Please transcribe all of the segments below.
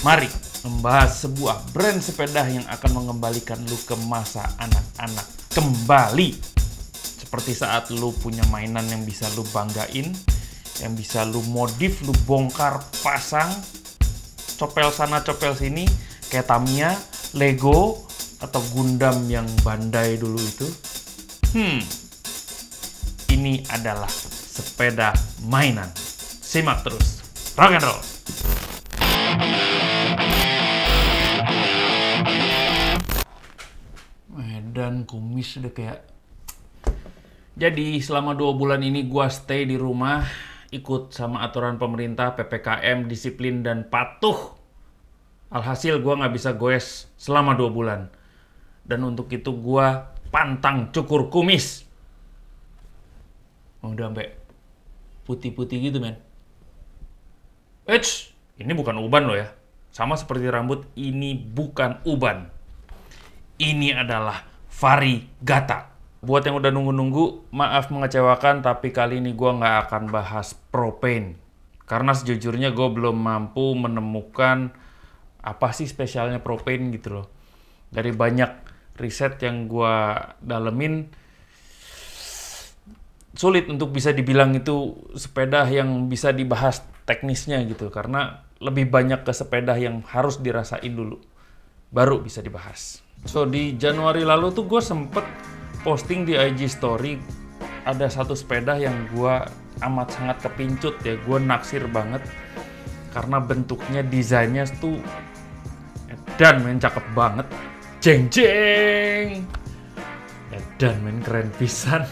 Mari membahas sebuah brand sepeda yang akan mengembalikan lu ke masa anak-anak kembali. Seperti saat lu punya mainan yang bisa lu banggain, yang bisa lu modif, lu bongkar, pasang, copel sana, copel sini, kayak Tamiya, Lego, atau Gundam yang Bandai dulu itu. Ini adalah sepeda mainan. Simak terus. Rock and roll! Medan kumis udah kayak... Jadi selama 2 bulan ini gua stay di rumah, ikut sama aturan pemerintah, PPKM, disiplin, dan patuh. Alhasil gua nggak bisa goes selama 2 bulan. Dan untuk itu gua pantang cukur kumis. Udah sampai putih-putih gitu, men. Eits, ini bukan uban loh ya. Sama seperti rambut, ini bukan uban. Ini adalah varigata. Buat yang udah nunggu-nunggu, maaf mengecewakan, tapi kali ini gue nggak akan bahas propane. Karena sejujurnya gue belum mampu menemukan apa sih spesialnya propane gitu loh. Dari banyak riset yang gue dalemin, sulit untuk bisa dibilang itu sepeda yang bisa dibahas teknisnya gitu. Karena lebih banyak ke sepeda yang harus dirasain dulu, baru bisa dibahas. So, di Januari lalu tuh gue sempet posting di IG story ada satu sepeda yang gue amat sangat kepincut ya, gue naksir banget karena bentuknya, desainnya tuh edan men, cakep banget, jeng jeng, edan men, keren pisan.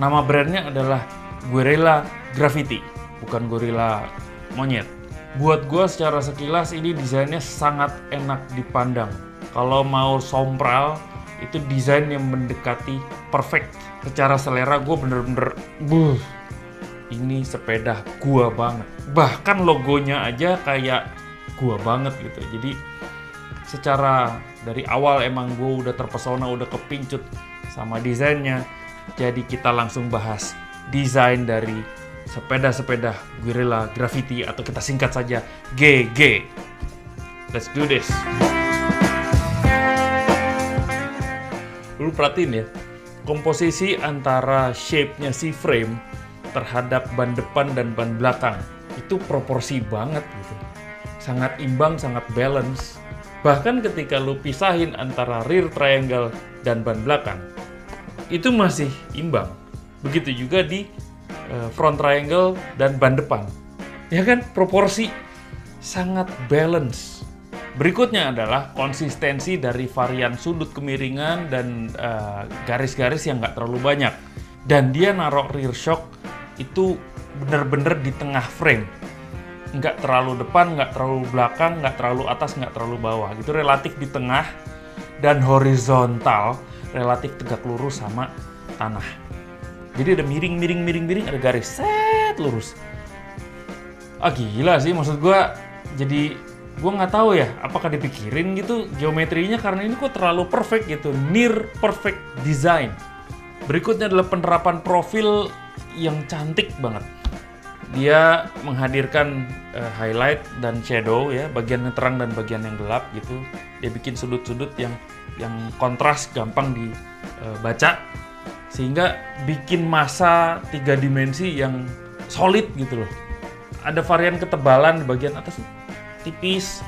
Nama brandnya adalah Guerrilla Graffiti, bukan gorila monyet. Buat gue secara sekilas ini desainnya sangat enak dipandang. Kalau mau sompral, itu desain yang mendekati perfect. Secara selera gue bener-bener, ini sepeda gua banget. Bahkan logonya aja kayak gua banget gitu. Jadi secara dari awal emang gue udah terpesona, udah kepincut sama desainnya. Jadi kita langsung bahas desain dari sepeda-sepeda Guerrilla Graffiti, atau kita singkat saja GG. Let's do this. Lu perhatiin ya, komposisi antara shape-nya si frame terhadap ban depan dan ban belakang itu proporsi banget gitu. Sangat imbang, sangat balance. Bahkan ketika lu pisahin antara rear triangle dan ban belakang, itu masih imbang. Begitu juga di front triangle dan ban depan. Ya kan, proporsi sangat balance. Berikutnya adalah konsistensi dari varian sudut kemiringan dan garis-garis yang nggak terlalu banyak. Dan dia naruh rear shock itu bener-bener di tengah frame. Nggak terlalu depan, nggak terlalu belakang, nggak terlalu atas, nggak terlalu bawah. Itu relatif di tengah, dan horizontal relatif tegak lurus sama tanah. Jadi ada miring, ada garis set lurus. Gila sih, maksud gue. Jadi gue nggak tahu ya, apakah dipikirin gitu geometrinya, karena ini kok terlalu perfect gitu, near perfect design. Berikutnya adalah penerapan profil yang cantik banget. Dia menghadirkan highlight dan shadow ya, bagian yang terang dan bagian yang gelap gitu. Dia bikin sudut-sudut yang kontras, gampang dibaca, sehingga bikin masa 3 dimensi yang solid gitu loh. Ada varian ketebalan di bagian atas tipis,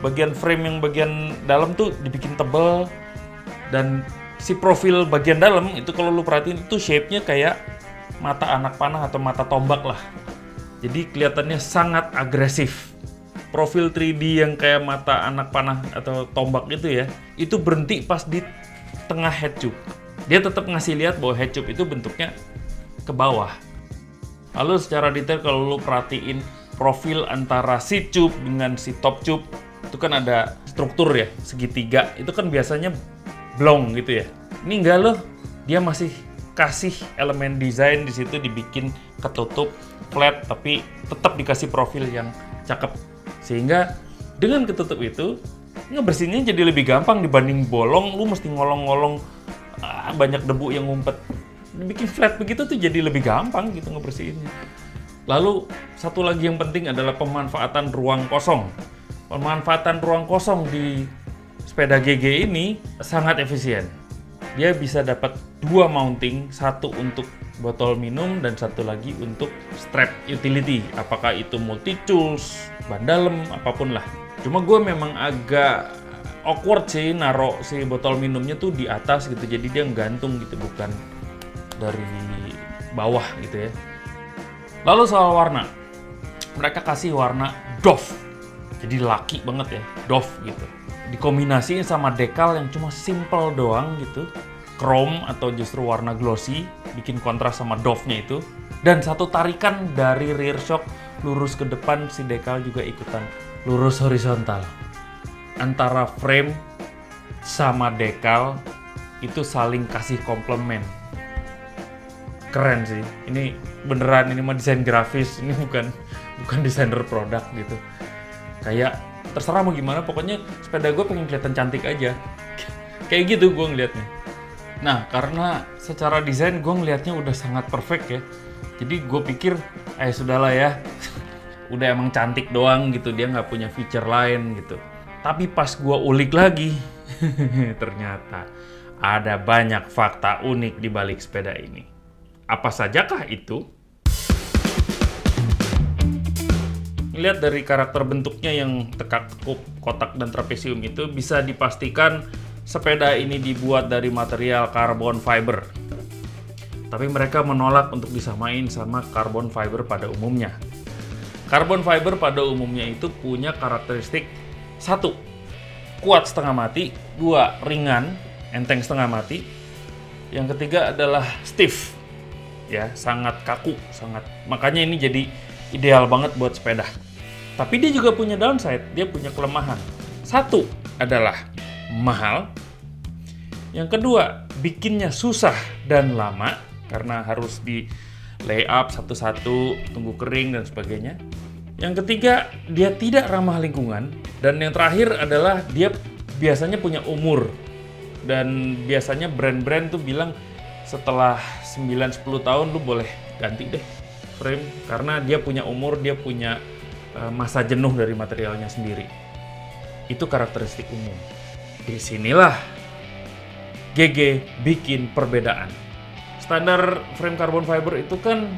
bagian frame yang bagian dalam tuh dibikin tebal, dan si profil bagian dalam itu kalau lu perhatiin itu shape-nya kayak mata anak panah atau mata tombak lah. Jadi kelihatannya sangat agresif. Profil 3D yang kayak mata anak panah atau tombak itu ya, itu berhenti pas di tengah head tube. Dia tetap ngasih lihat bahwa head tube itu bentuknya ke bawah. Lalu secara detail kalau lu perhatiin profil antara si tube dengan si top tube, itu kan ada struktur ya, segitiga. Itu kan biasanya blong gitu ya. Ini enggak loh, dia masih kasih elemen desain di situ, dibikin ketutup flat tapi tetap dikasih profil yang cakep. Sehingga dengan ketutup itu ngebersihinnya jadi lebih gampang dibanding bolong, lu mesti ngolong-ngolong, banyak debu yang ngumpet. Dibikin flat begitu tuh jadi lebih gampang gitu ngebersihinnya. Lalu satu lagi yang penting adalah pemanfaatan ruang kosong. Pemanfaatan ruang kosong di sepeda GG ini sangat efisien. Dia bisa dapat 2 mounting, satu untuk botol minum dan satu lagi untuk strap utility. Apakah itu multi tools, ban dalam, apapun lah. Cuma gue memang agak awkward sih naruh si botol minumnya tuh di atas gitu, jadi dia gantung gitu, bukan dari bawah gitu ya. Lalu soal warna, mereka kasih warna doff, jadi laki banget ya, doff gitu. Dikombinasiin sama dekal yang cuma simple doang gitu, chrome atau justru warna glossy, bikin kontras sama doff-nya itu. Dan satu tarikan dari rear shock lurus ke depan, si dekal juga ikutan lurus horizontal. Antara frame sama dekal itu saling kasih komplement. Keren sih, ini beneran, ini mah desain grafis, ini bukan desainer produk gitu. Kayak terserah mau gimana, pokoknya sepeda gue pengen kelihatan cantik aja. Kayak gitu gue ngeliatnya. Nah, karena secara desain gue ngeliatnya udah sangat perfect ya. Jadi gue pikir, sudahlah ya. Udah emang cantik doang gitu, dia nggak punya feature lain gitu. Tapi pas gue ulik lagi, ternyata ada banyak fakta unik di balik sepeda ini. Apa sajakah itu? Lihat dari karakter bentuknya yang tekak-tekuk, kotak, dan trapesium itu, bisa dipastikan sepeda ini dibuat dari material carbon fiber. Tapi mereka menolak untuk disamain sama carbon fiber pada umumnya. Carbon fiber pada umumnya itu punya karakteristik: 1. Kuat setengah mati. 2. Ringan, enteng setengah mati. Yang ketiga adalah stiff, ya, sangat kaku, makanya ini jadi ideal banget buat sepeda. Tapi dia juga punya downside, dia punya kelemahan. 1 adalah mahal. Yang kedua, bikinnya susah dan lama karena harus di lay up satu-satu, tunggu kering dan sebagainya. Yang ketiga, dia tidak ramah lingkungan. Dan yang terakhir adalah dia biasanya punya umur. Dan biasanya brand-brand tuh bilang setelah 9-10 tahun lu boleh ganti deh frame, karena dia punya umur, dia punya masa jenuh dari materialnya sendiri. Itu karakteristik umum. Disinilah GG bikin perbedaan. Standar frame carbon fiber itu kan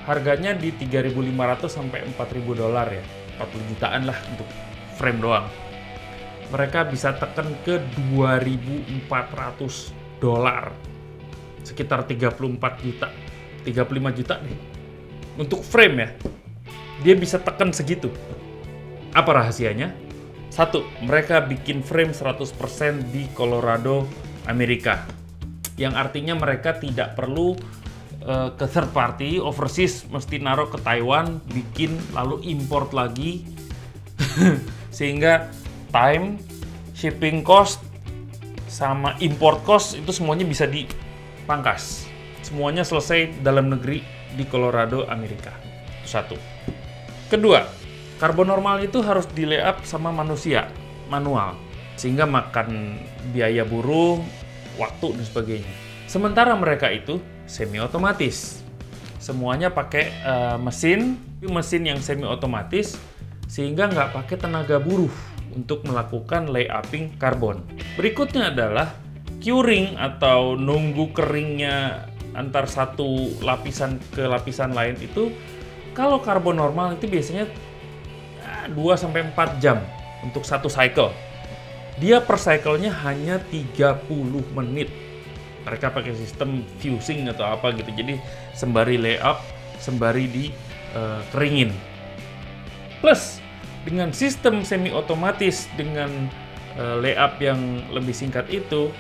harganya di 3.500 sampai 4.000 dolar ya, 40 jutaan lah untuk frame doang. Mereka bisa tekan ke 2.400 dolar, sekitar 34 juta, 35 juta nih untuk frame ya. Dia bisa tekan segitu. Apa rahasianya? 1, mereka bikin frame 100% di Colorado, Amerika. Yang artinya mereka tidak perlu ke third party, overseas, mesti naruh ke Taiwan, bikin, lalu import lagi. Sehingga time, shipping cost, sama import cost itu semuanya bisa dipangkas. Semuanya selesai dalam negeri di Colorado, Amerika. 1. Kedua, karbon normal itu harus di lay up sama manusia, manual, sehingga makan biaya buruh, waktu, dan sebagainya. Sementara mereka itu semi otomatis. Semuanya pakai mesin yang semi otomatis, sehingga nggak pakai tenaga buruh untuk melakukan layupping karbon. Berikutnya adalah curing atau nunggu keringnya antar satu lapisan ke lapisan lain itu. Kalau karbon normal itu biasanya 2-4 jam untuk satu cycle. Dia per cycle-nya hanya 30 menit. Mereka pakai sistem fusing atau apa gitu. Jadi sembari lay up, sembari keringin. Plus dengan sistem semi otomatis dengan lay up yang lebih singkat itu,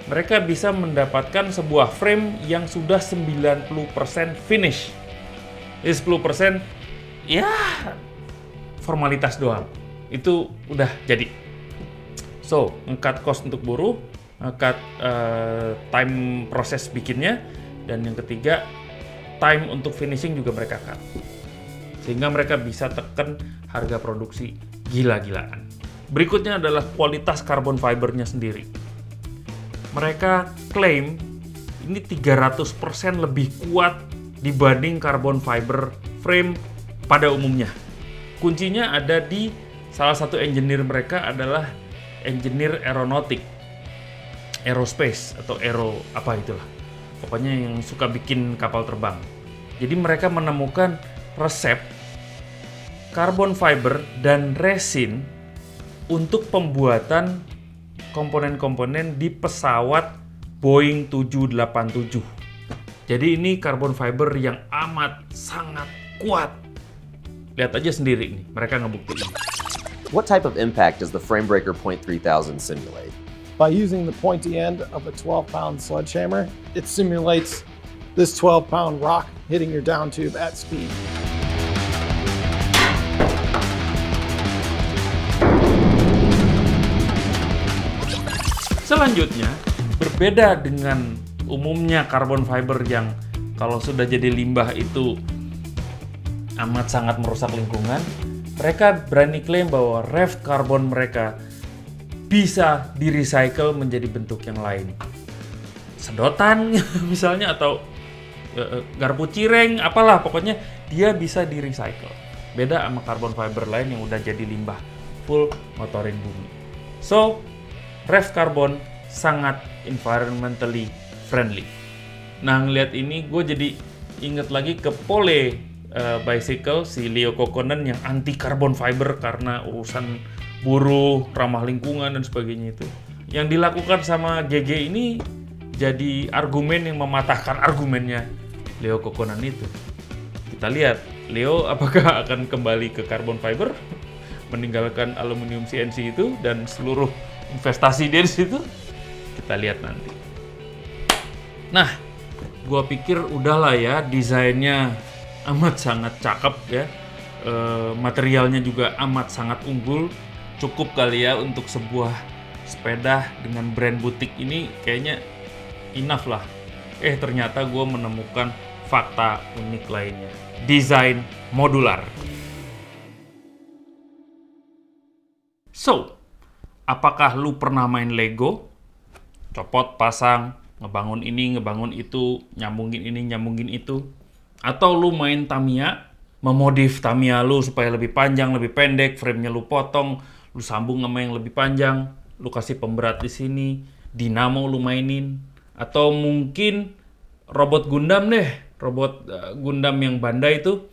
mereka bisa mendapatkan sebuah frame yang sudah 90% finish. 10% ya formalitas doang. Itu udah jadi. So, nge-cut cost untuk buruh, nge-cut time proses bikinnya, dan yang ketiga, time untuk finishing juga mereka cut. Sehingga mereka bisa tekan harga produksi gila-gilaan. Berikutnya adalah kualitas carbon fibernya sendiri. Mereka klaim ini 300% lebih kuat dibanding carbon fiber frame pada umumnya. Kuncinya ada di salah satu engineer mereka adalah engineer aeronautik, aerospace atau aero apa itulah. Pokoknya yang suka bikin kapal terbang. Jadi mereka menemukan resep carbon fiber dan resin untuk pembuatan komponen-komponen di pesawat Boeing 787. Jadi ini carbon fiber yang amat sangat kuat. Lihat aja sendiri nih, mereka ngebuktiin. What type of impact does the Framebreaker Point 3000 simulate? By using the pointy end of a 12-pound sledgehammer, it simulates this 12-pound rock hitting your down tube at speed. Selanjutnya, berbeda dengan umumnya carbon fiber yang kalau sudah jadi limbah itu amat sangat merusak lingkungan, mereka berani klaim bahwa raft karbon mereka bisa di-recycle menjadi bentuk yang lain. Sedotan misalnya, atau garpu cireng, apalah, pokoknya dia bisa di-recycle. Beda sama carbon fiber lain yang udah jadi limbah, full ngotorin bumi. So, raft karbon sangat environmentally friendly. Nah, ngeliat ini gue jadi inget lagi ke Pole Bicycle, si Leo Kokkonen yang anti carbon fiber karena urusan buruh, ramah lingkungan dan sebagainya itu. Yang dilakukan sama GG ini jadi argumen yang mematahkan argumennya Leo Kokkonen itu. Kita lihat, Leo apakah akan kembali ke carbon fiber, meninggalkan aluminium CNC itu dan seluruh investasi dia di situ? Kita lihat nanti. Nah, gua pikir udahlah ya, desainnya amat sangat cakep ya, materialnya juga amat sangat unggul, cukup kali ya untuk sebuah sepeda dengan brand butik ini, kayaknya enough lah. Ternyata gua menemukan fakta unik lainnya, desain modular. So, apakah lu pernah main Lego? Copot, pasang, ngebangun ini, ngebangun itu, nyambungin ini, nyambungin itu. Atau lu main Tamiya, memodif Tamiya lu supaya lebih panjang, lebih pendek, frame-nya lu potong, lu sambung sama yang lebih panjang, lu kasih pemberat di sini, dinamo lu mainin. Atau mungkin robot Gundam deh, robot Gundam yang Bandai itu,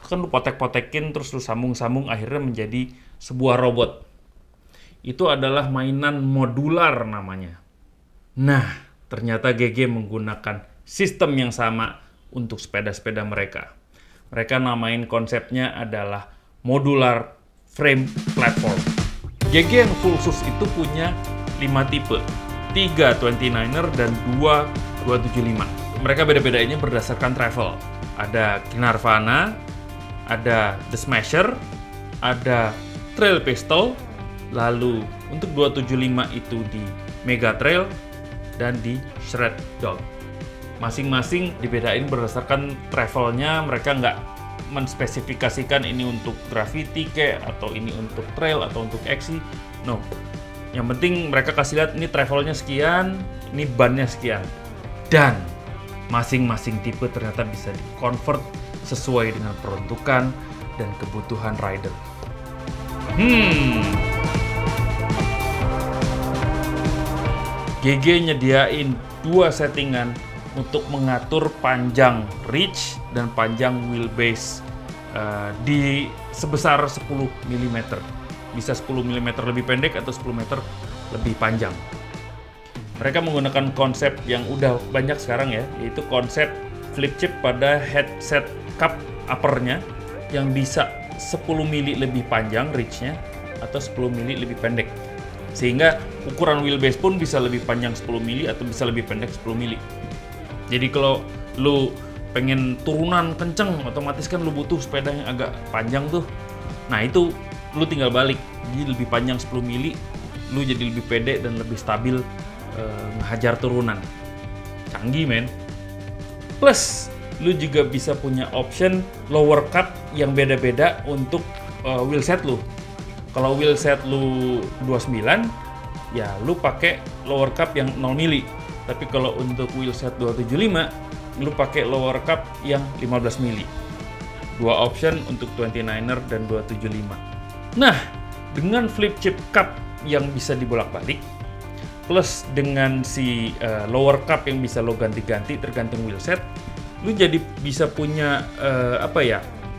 kan lu potek-potekin, terus lu sambung-sambung, akhirnya menjadi sebuah robot. Itu adalah mainan modular namanya. Nah, ternyata GG menggunakan sistem yang sama untuk sepeda-sepeda mereka. Mereka namain konsepnya adalah modular frame platform. GG yang full sus itu punya 5 tipe, 3 29er dan 2 275. Mereka beda-bedainnya berdasarkan travel. Ada Kinarvana, ada The Smasher, ada Trail Pistol, lalu untuk 275 itu di Mega Trail dan di Shred Dog. Masing-masing dibedain berdasarkan travelnya, mereka nggak menspesifikasikan ini untuk graffiti atau ini untuk trail atau untuk XC. No. Yang penting mereka kasih lihat ini travelnya sekian, ini bannya sekian. Dan masing-masing tipe ternyata bisa di-convert sesuai dengan peruntukan dan kebutuhan rider. GG nyediain 2 settingan untuk mengatur panjang reach dan panjang wheelbase di sebesar 10 mm. Bisa 10 mm lebih pendek atau 10 meter lebih panjang. Mereka menggunakan konsep yang udah banyak sekarang ya, yaitu konsep flip chip pada headset cup uppernya yang bisa 10 mili lebih panjang reach-nya atau 10 mili lebih pendek. Sehingga ukuran wheelbase pun bisa lebih panjang 10 mili atau bisa lebih pendek 10 mili. Jadi kalau lu pengen turunan kenceng, otomatis kan lu butuh sepeda yang agak panjang tuh. Nah itu lu tinggal balik, jadi lebih panjang 10 mili, lu jadi lebih pede dan lebih stabil ngehajar turunan. Canggih men. Plus lu juga bisa punya option lower cut yang beda-beda untuk wheelset lu. Kalau wheelset lu 29, ya lu pakai lower cup yang 0 mili. Tapi kalau untuk wheelset 275, lu pakai lower cup yang 15 mili. Dua option untuk 29er dan 275. Nah, dengan flip chip cup yang bisa dibolak-balik, plus dengan si lower cup yang bisa lo ganti-ganti tergantung wheelset, lu jadi bisa punya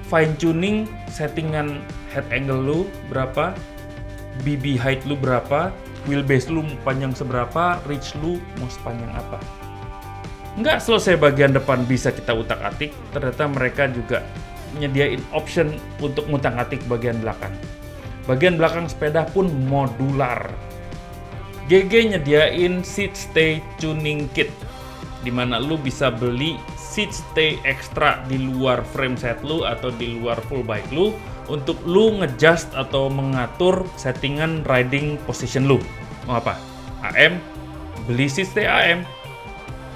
fine tuning settingan head angle lu berapa, BB height lu berapa, wheelbase lu panjang seberapa, reach lu mau sepanjang apa. Nggak selesai bagian depan bisa kita utak-atik, ternyata mereka juga nyediain option untuk ngutak-atik bagian belakang. Bagian belakang sepeda pun modular. GG nyediain seat stay tuning kit, dimana lu bisa beli seat stay ekstra di luar frame set lu atau di luar full bike lu untuk lu ngejust atau mengatur settingan riding position lu. Mau apa? AM, beli seat stay AM.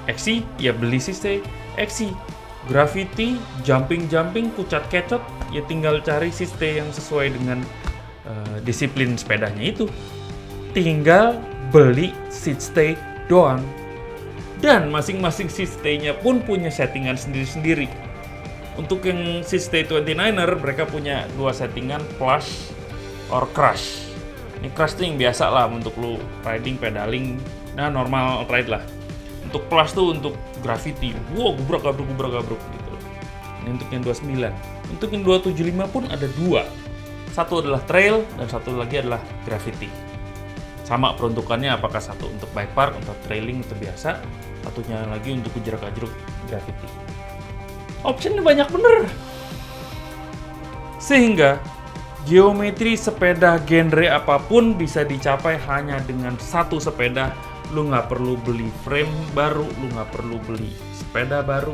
XC, ya beli seat stay XC. Gravity, jumping, kucat-kecot, ya tinggal cari seat stay yang sesuai dengan disiplin sepedanya itu. Tinggal beli seat stay doang. Dan masing-masing seat stay-nya pun punya settingan sendiri-sendiri. Untuk yang seat stay 29er, mereka punya dua settingan, plush or crush. Ini crush tuh yang biasa lah untuk lu riding, pedaling, nah normal ride lah. Untuk plush tuh untuk gravity, wow gubrak-gabruk gitu. Ini untuk yang 29. Untuk yang 275 pun ada dua. Satu adalah trail dan satu lagi adalah gravity. Sama peruntukannya, apakah satu untuk bike park, untuk trailing itu biasa, satunya lagi untuk kejerak-kejeruk gravity. Optionnya banyak bener. Sehingga geometri sepeda genre apapun bisa dicapai hanya dengan satu sepeda. Lu nggak perlu beli frame baru, lu nggak perlu beli sepeda baru.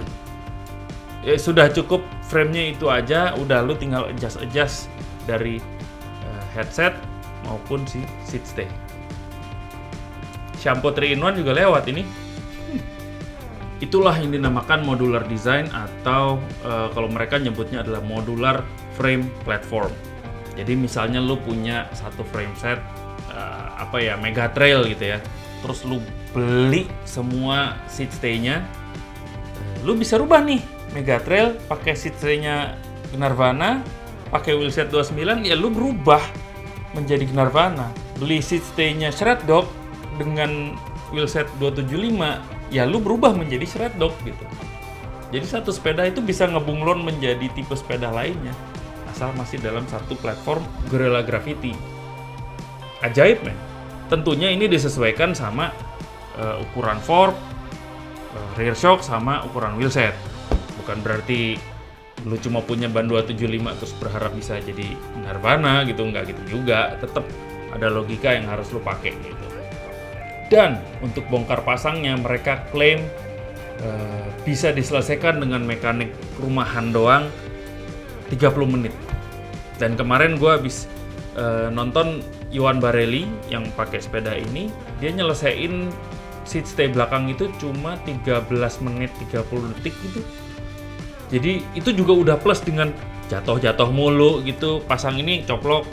Ya sudah cukup framenya itu aja, udah lu tinggal adjust dari headset maupun si seat stay. Shampoo 3-in-1 juga lewat ini. Itulah yang dinamakan modular design atau kalau mereka nyebutnya adalah modular frame platform. Jadi misalnya lu punya satu frame set Mega Trail gitu ya. Terus lu beli semua seat stay-nya. Lu bisa rubah nih Mega Trail pakai seat stay-nya Gnarvana, pakai wheelset 29, ya lu berubah menjadi Gnarvana. Beli seat stay-nya Shred Dog dengan wheelset 275, ya lu berubah menjadi Shred Dog gitu. Jadi satu sepeda itu bisa ngebunglon menjadi tipe sepeda lainnya, asal masih dalam satu platform Gorilla Gravity. Ajaib men. Tentunya ini disesuaikan sama ukuran fork, rear shock, sama ukuran wheelset. Bukan berarti lu cuma punya ban 275 terus berharap bisa jadi Gnarvana gitu, nggak gitu juga. Tetap ada logika yang harus lu pakai gitu. Dan untuk bongkar pasangnya mereka klaim bisa diselesaikan dengan mekanik rumahan doang 30 menit. Dan kemarin gue habis nonton Iwan Barelli yang pakai sepeda ini, dia nyelesain seat stay belakang itu cuma 13 menit 30 detik gitu. Jadi itu juga udah plus dengan jatuh-jatuh mulu gitu, pasang ini coplok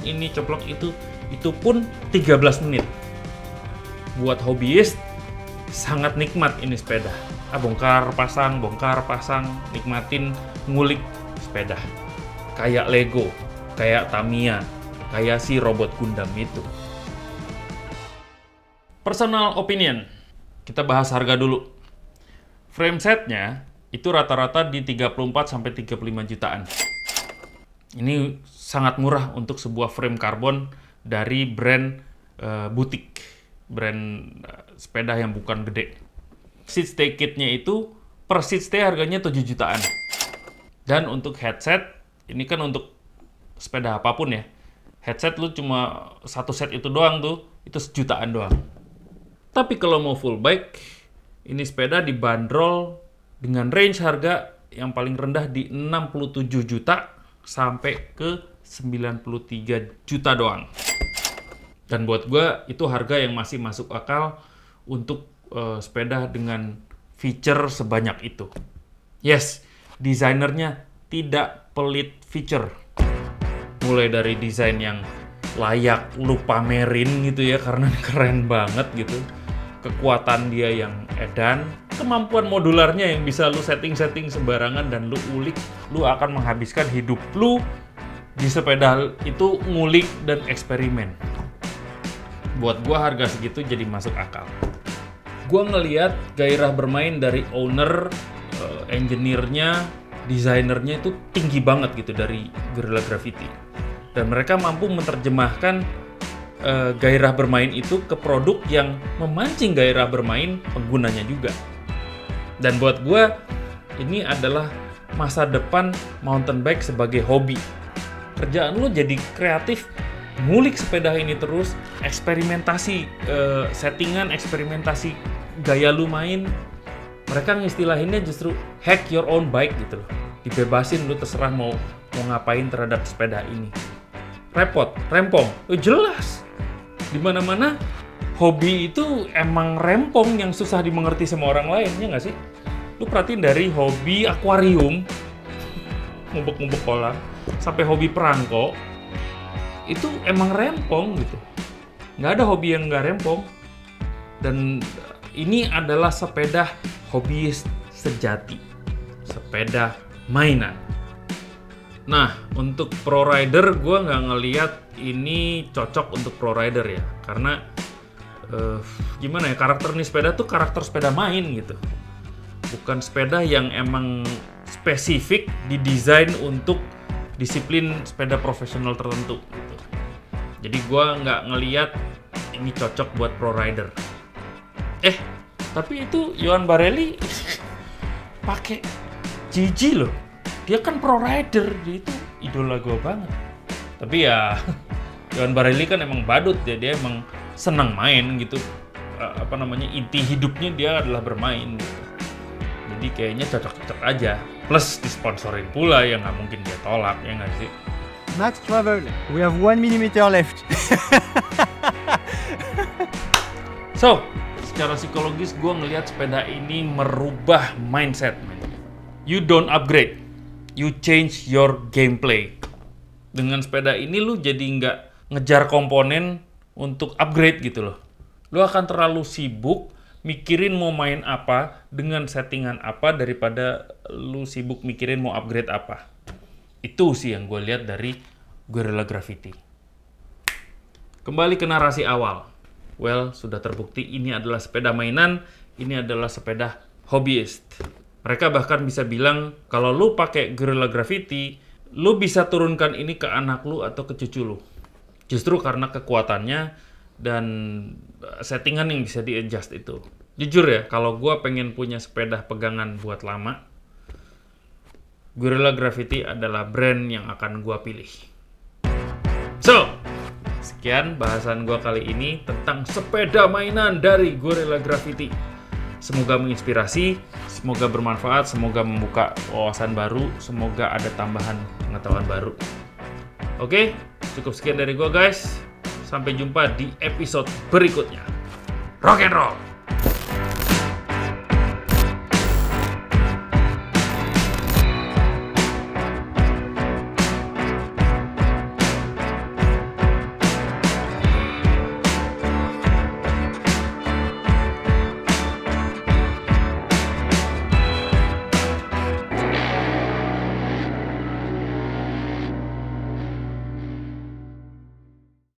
itu pun 13 menit. Buat hobiis sangat nikmat ini sepeda. Bongkar pasang, nikmatin ngulik sepeda. Kayak Lego, kayak Tamiya, kayak si robot Gundam itu. Personal opinion. Kita bahas harga dulu. Frame setnya itu rata-rata di 34-35 jutaan. Ini sangat murah untuk sebuah frame karbon dari brand butik, brand sepeda yang bukan gede. Seat stay kitnya itu per seat stay harganya 7 jutaan. Dan untuk headset, ini kan untuk sepeda apapun ya. Headset lu cuma satu set itu doang tuh, itu sejutaan doang. Tapi kalau mau full bike, ini sepeda dibanderol dengan range harga yang paling rendah di 67 juta sampai ke 93 juta doang. Dan buat gue itu harga yang masih masuk akal untuk sepeda dengan feature sebanyak itu. Yes, desainernya tidak pelit feature. Mulai dari desain yang layak lu pamerin gitu ya, karena keren banget gitu. Kekuatan dia yang edan, kemampuan modularnya yang bisa lu setting-setting sembarangan dan lu ulik, lu akan menghabiskan hidup lu di sepeda itu ngulik dan eksperimen. Buat gua harga segitu jadi masuk akal. Gua ngelihat gairah bermain dari owner, engineer-nya, desainernya itu tinggi banget gitu dari Guerrilla Graffiti. Dan mereka mampu menerjemahkan gairah bermain itu ke produk yang memancing gairah bermain penggunanya juga. Dan buat gua ini adalah masa depan mountain bike sebagai hobi. Kerjaan lu jadi kreatif, ngulik sepeda ini terus, eksperimentasi settingan, eksperimentasi gaya lu main. Mereka ngistilahinnya justru hack your own bike gitu loh. Dibebasin lu terserah mau ngapain terhadap sepeda ini. Repot, rempong, jelas. Dimana-mana hobi itu emang rempong yang susah dimengerti sama orang lain, ya nggak sih? Lu perhatiin dari hobi akuarium, ngumpuk-ngumpuk kolam, sampai hobi perangko, itu emang rempong gitu. Nggak ada hobi yang nggak rempong. Dan ini adalah sepeda hobiis sejati, sepeda mainan. Nah, untuk pro rider gue nggak ngelihat ini cocok untuk pro rider ya, karena gimana ya, karakter nih sepeda tuh karakter sepeda main gitu, bukan sepeda yang emang spesifik didesain untuk disiplin sepeda profesional tertentu gitu. Jadi gue nggak ngelihat ini cocok buat pro rider. Tapi itu Johan Barelli pakai GG loh. Dia kan pro rider, dia itu idola gue banget. Tapi ya Johan Barelli kan emang badut ya, dia emang senang main gitu. Inti hidupnya dia adalah bermain gitu. Jadi kayaknya cocok-cocok aja. Plus disponsorin pula, ya nggak mungkin dia tolak, ya nggak sih? Max Travel, we have 1 mm left. So, secara psikologis gue ngelihat sepeda ini merubah mindset. You don't upgrade, you change your gameplay. Dengan sepeda ini lu jadi nggak ngejar komponen untuk upgrade gitu loh. Lu akan terlalu sibuk mikirin mau main apa dengan settingan apa daripada lu sibuk mikirin mau upgrade apa. Itu sih yang gue lihat dari Guerrilla Graffiti. Kembali ke narasi awal. Well, sudah terbukti ini adalah sepeda mainan, ini adalah sepeda hobbyist. Mereka bahkan bisa bilang, kalau lu pakai Guerrilla Graffiti, lu bisa turunkan ini ke anak lu atau ke cucu lu. Justru karena kekuatannya dan settingan yang bisa di-adjust itu. Jujur ya, kalau gua pengen punya sepeda pegangan buat lama, Guerrilla Graffiti adalah brand yang akan gua pilih. So, sekian bahasan gua kali ini tentang sepeda mainan dari Guerrilla Graffiti. Semoga menginspirasi, semoga bermanfaat, semoga membuka wawasan baru, semoga ada tambahan pengetahuan baru. Oke, cukup sekian dari gua guys. Sampai jumpa di episode berikutnya. Rock and roll!